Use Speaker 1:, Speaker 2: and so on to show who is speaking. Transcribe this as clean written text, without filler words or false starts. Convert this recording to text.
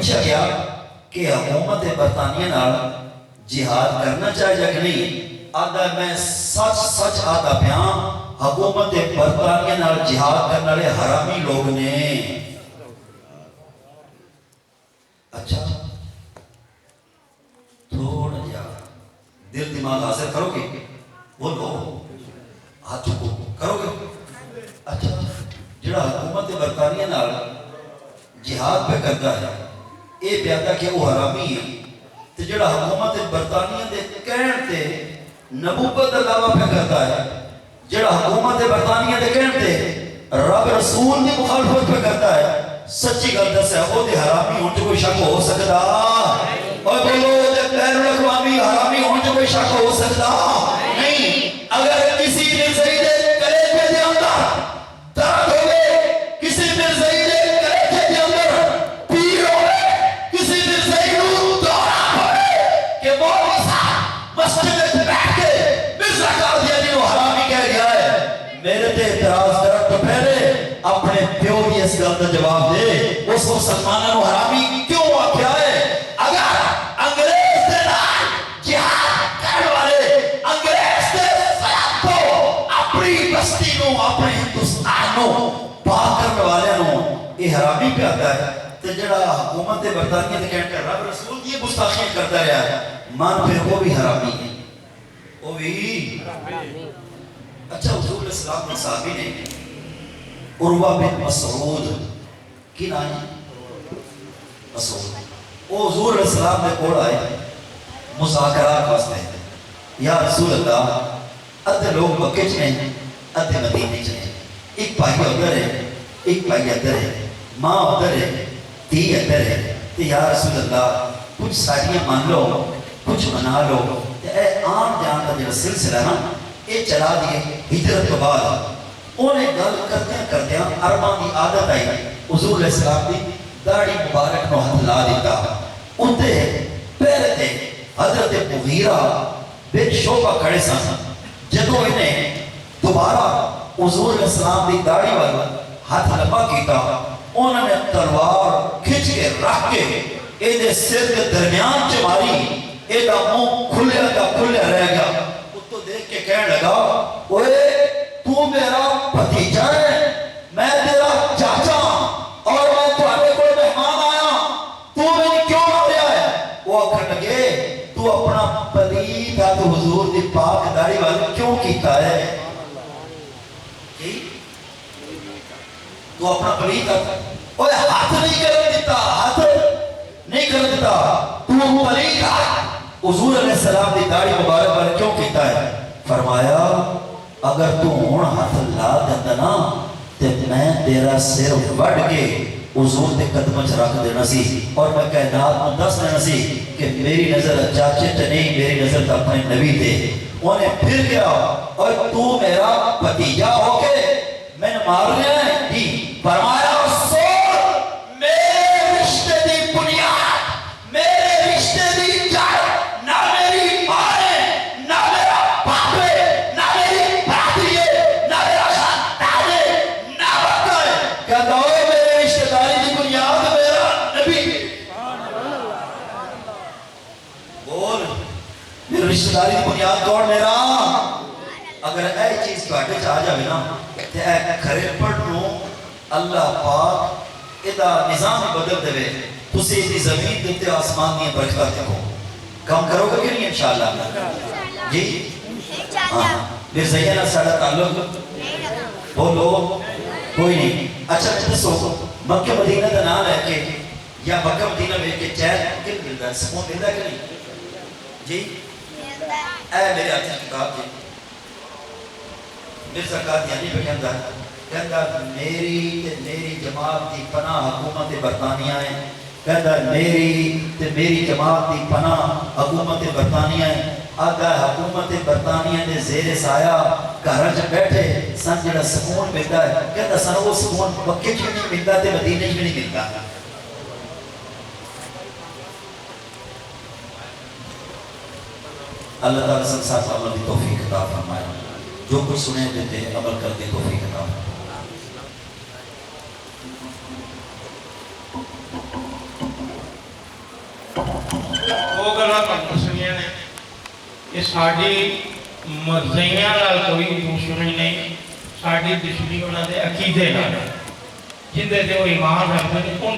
Speaker 1: پوچھا گیا کہ حکومت برطانیہ نال جہاد کرنا چاہے یا کہ نہیں؟ آدھا میں سچ سچ آدھا پیاں حکومت برطانیہ نال جہاد کرنے والے حرامی لوگ نے۔ اچھا تھوڑا جا دل دماغ حاصل کرو گے؟ بولو ہاتھ چکو کرو گے؟ اچھا جڑا حکومت برطانیہ نال جہاد پہ کرتا ہے اے پیادا کہ وہ حرامی ہے، تو جڑا حکومت برطانیہ دے کہن تے نبوت دا دعویٰ پہ کرتا ہے، جڑا حکومت برطانیہ دے کہن تے رب رسول دی مخالفت پہ کرتا ہے، سچی گل دس ہے وہ دے حرامی ہون جو کوئی شک ہو سکتا؟ اور بولو دے بین الاقوامی حرامی ہون جو کوئی شک ہو سکتا؟ نہیں۔ اگر کسی مرزائی دے کلیجے دے اندر درد ہوئے، کسی مرزائی دے کلیجے دے اندر پیر ہوئے، کسی مرزائی نو دورہ ہوئے کہ وہ مسجد میں بیٹھ کے مرزا قادیانی وہ حرامی کہہ گیا ہے، میرے تے اعتراض کرن تو پہلے اپنے پیو کی اس گل کا جواب دے، اس مسلمانوں کو حرامی کیوں آکھیا ہے؟ اگر انگریز دے نال جہاد کرنے والے انگریز دے خلاف تو اپنی بستی نو اپنے ہندوستان نو پاک کرنے والے نو یہ حرامی پہ آتا ہے، تو جڑا حکومت برطانیہ دے کہنے رب رسول کی گستاخی کرتا رہا ہے، مان پھر وہ بھی حرامی ہے، وہ بھی۔ اچھا حضور اسلام کے صحابی نے عروہ بن مسعود کی نام ہے مسعود، وہ حضور اسلام نے کوڑ آئے مذاکرات واسطے، یا رسول اللہ ادھے لوگ مکے چ ہیں ادھے مدینے چ ہیں، ایک بھائی ادھر ہے ایک بھائی ادھر ہے، ماں ادھر ہے تی ادھر ہے، تو یا رسول اللہ کچھ ساڑیاں مان لو کچھ منا لو، اے عام جان کا جو سلسلہ نا یہ چلا دیے ہجرت کے بعد۔ انہیں گل کرتے عرباں کی عادت آئی، حضور علیہ السلام دی داڑھی مبارک نو ہاتھ لا دیتا، اندے پہلے تھے حضرت مغیرہ بن شعبہ کھڑے سن، جدو انہیں دوبارہ حضور علیہ السلام دی داڑھی والا ہاتھ لمبا کیتا، انہوں نے تلوار کھچ کے رکھ کے ایدے سر کے درمیان چ ماری، ایدہ منہ کھلے رہ گیا، اس تو دیکھ کے کہنے لگا اوے تو میرا بھتیجا ہے، میں تیرا چاچا اور میں تمہارے کو مہمان آیا، تو میں کیوں آیا ہے؟ وہ آخر لگے تو اپنا پلید ہے تو حضور دی پاک داڑھی والے کیوں کیتا ہے؟ تو اپنا پلید ہے اوہ ہاتھ نہیں کر دیتا، ہاتھ نہیں کر دیتا، تو پلید ہے حضور علیہ السلام دی داڑھی مبارک والے کیوں کیتا ہے؟ فرمایا اگر تو ہون ہاتھ لا دیتا نا تو میں تیرا سر وڈ کے حضور دے قدمہ چ رکھ دینا سی، اور میں کائنات میں دس دینا سی کہ میری نظر چاچے تے نہیں، میری نظر تا اپنے نبی تے۔ انہیں پھر گیا اور تو میرا بھتیجا ہو کے میں نے مار لیا ہے ہی، فرمایا رسول میرے رشتے دی بنیاد میرے رشتے دی جڑ نہ میری ماں ہے نہ میرا باپ ہے نہ میری برادری ہے نہ میرا خاندان ہے نہ وقت ہے، کہتا ہوئے میرے رشتے داری دی بنیاد میرا نبی ہے۔ بول میرے رشتے داری دی بنیاد کون؟ میرا۔ اگر اے چیز کاٹے چاہ جاوے نا تے اے کھرے پڑھنو اللہ پاک ادا نظام بدل دے، تسی دی زمین دیتے آسمان دی برکت دیکھو، کام کرو گا کہ نہیں انشاءاللہ؟ جی ہاں مرزائیہ ساڑھا تعلق بولو کوئی نہیں۔ اچھا دسو مکہ مدینہ دا نام ہے کہ یا مکہ مدینہ میں کہ چین کن ملتا ہے، سکون ملتا ہے کہ نہیں؟ جی اے میرے آتی کتاب جی مرزا قادیانی پہ کہتا میری جماعت دی پناہ حکومت برطانیہ ہے، کہتا میری جماعت دی پناہ حکومت برطانیہ ہے، آگا حکومت برطانیہ نے زیر سایہ گھرچ بیٹھے سن جڑا سکون ملتا ہے، کہتا سن وہ سکون مکے میں نہیں ملتا تے مدینے میں نہیں ملتا۔ اللہ تعالیٰ سب ساتھ عمل کی توفیق عطا فرمائے، جو کچھ سنے دیتے عمل کرتے توفیق عطا فرمائے۔
Speaker 2: ਤੁਹਾਨੂੰ ਦੱਸਣੀਆਂ ਨੇ ਕਿ ਸਾਡੀ ਮਰਜ਼ੀਆਂ ਨਾਲ ਕੋਈ ਦੁਸ਼ਮਣੀ ਨਹੀਂ, ਸਾਡੀ ਦੁਸ਼ਮਣੀ ਉਹਨਾਂ ਦੇ ਅਕੀਦੇ ਨਾਲ, ਜਿੰਦੇ ਤੇ ਉਹ ਈਮਾਨ ਰੱਖਦੇ ਨੇ ਉਹਨਾਂ